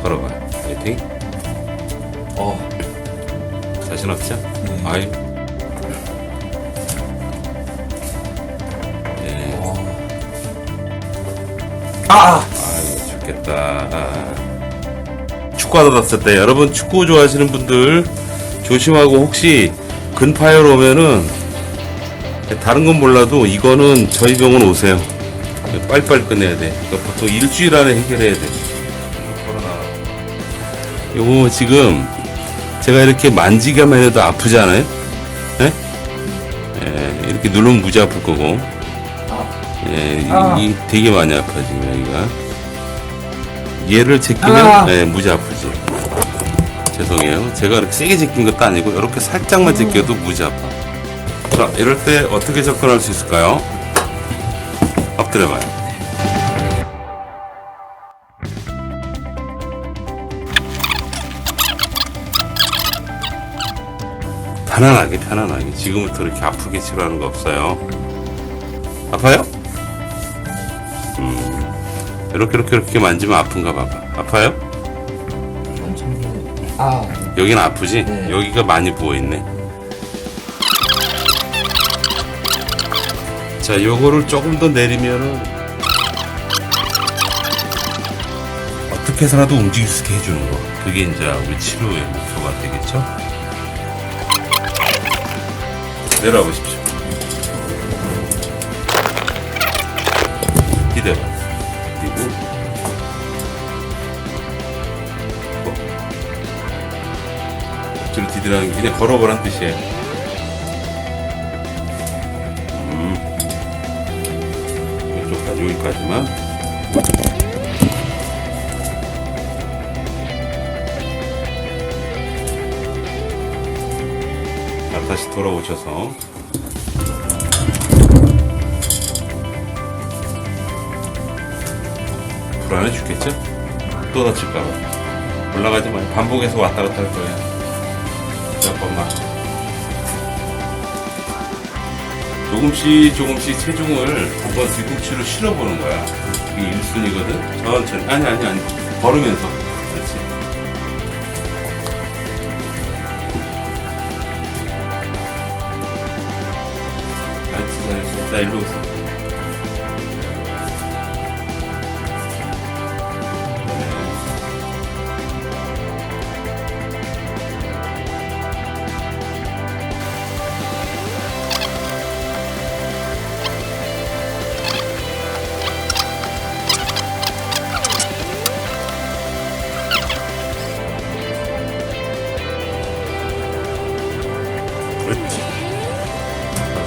걸어봐. 파이팅. 자신 없죠? 아이. 네. 아이고, 죽겠다. 축구하러 갔을 때, 여러분 축구 좋아하시는 분들 조심하고, 혹시 근파열 오면은 다른 건 몰라도 이거는 저희 병원 오세요. 빨리빨리 끝내야 돼. 이거 보통 일주일 안에 해결해야 돼. 요거 지금 제가 이렇게 만지기만 해도 아프지 않아요? 예? 예, 이렇게 누르면 무지 아플 거고. 예, 이 되게 많이 아파 지금 여기가. 얘를 제끼면 예, 무지 아프지. 죄송해요. 제가 이렇게 세게 제낀 것도 아니고 이렇게 살짝만 제껴도 무지 아파. 자, 이럴 때 어떻게 접근할 수 있을까요? 엎드려봐요. 편안하게. 지금부터 이렇게 아프게 치료하는 거 없어요. 아파요? 이렇게 만지면 아픈가 봐봐. 아파요? 여기는 아프지? 네. 여기가 많이 부어있네. 자, 요거를 조금 더 내리면은 어떻게 해서라도 움직일 수 있게 해주는 거. 그게 이제 우리 치료의 목표가 되겠죠? 내려와 보십시오. 디뎌봐. 디고. 뒤로 디디라는 게 그냥 걸어보란 뜻이에요. 여기까지만. 자, 다시 돌아오셔서 불안해 죽겠죠? 또 다칠까봐 올라가지 마요. 반복해서 왔다 갔다 할 거예요. 잠깐만. 조금씩 체중을 한번 뒤꿈치로 실어보는 거야. 이게 1순위거든? 천천히. 아니. 걸으면서. 그렇지. 잘했어. 자, 일로 오세요. 그렇지.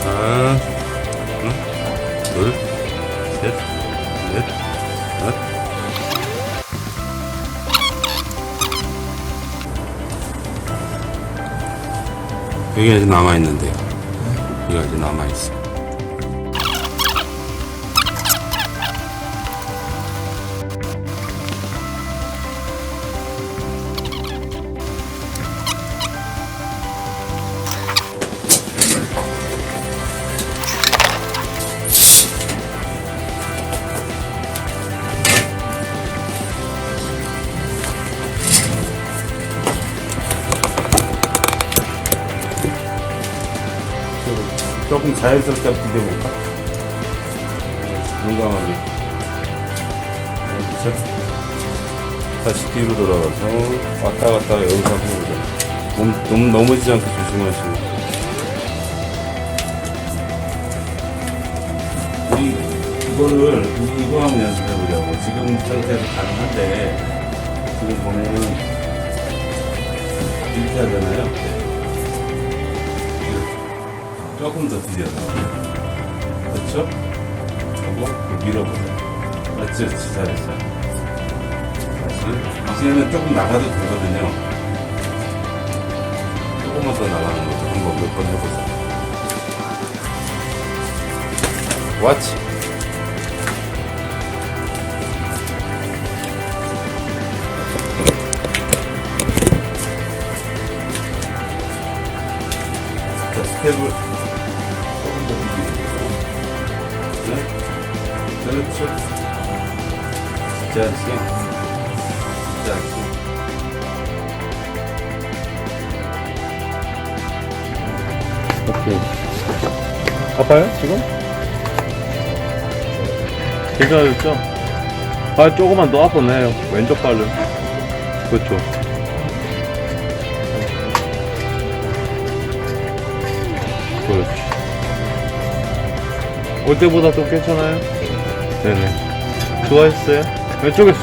하나, 둘, 셋, 넷, 다섯. 여기 아직 남아있는데요. 여기 아직 남아있어. 조금 자연스럽게 한번 비벼볼까? 용감하게. 그렇죠? 다시 뒤로 돌아가서 왔다 갔다 여기서 한번 해보자. 너무 넘어지지 않게 조심하시고. 이거를 이거 한번 연습해보려고. 지금 상태에서 가능한데 지금 보면은 이렇게 하잖아요. 조금 더 디뎌서. 그렇죠? 하고 밀어보자. 맞지? 잘했어. 다시. 이제는 조금 나가도 되거든요. 조금만 더 나가는 것도 한번 몇 번 해보자. 왓치. 스텝을 조금 더 비비고. 네? 그렇죠. 진짜 않지? 진짜 않지? 오케이. 아파요, 지금? 괜찮아졌죠? 발 조금만 더 앞으로 내요. 왼쪽 발을. 그렇죠. 그렇지. 올 때보다 좀 괜찮아요? 네네. 좋아했어요? 왼쪽에서.